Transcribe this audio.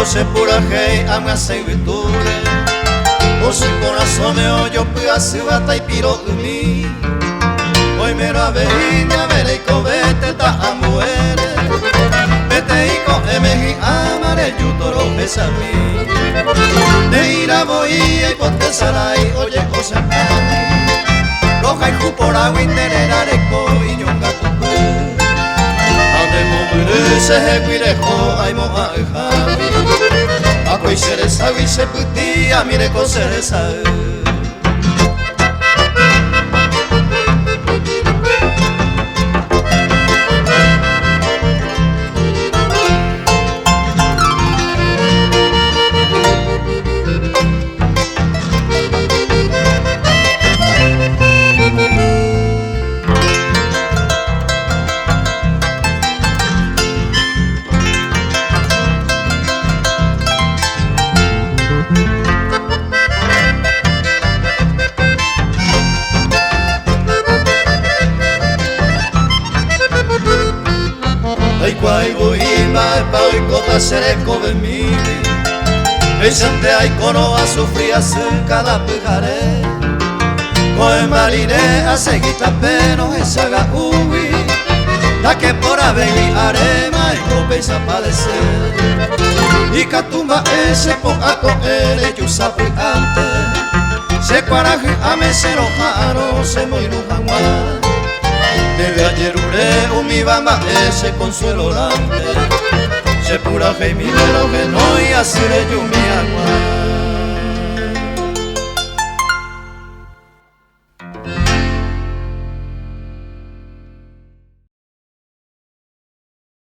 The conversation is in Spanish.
se pura hei ama sem viture Ose corazón me oyo pua se bata y piro umi Hoy me lo aveina vere y covete ta amuere Vete y coemeji amare yutoro besami De ira voy y pote sarai oye cosa mani Roja y jupora winderera reko y nyonga tupu Ande mo mure se he guirejo ay mo aejami Ako y seresa y se putia mire con seresa Ai quai voima e poi cota sereco vemi Pensante ai cono a sufrir a cerca da pegare Coe marine a seguita peno e saga ui Da che por avegui arema e co pensa padecer I catumba e se po a coere giù sapri ante Se quaraji a me se rojaro se moiru hanguar Debe ayer ure mi bamba ese consuelo grande Se pura fe mi velo que no y así le yo mi agua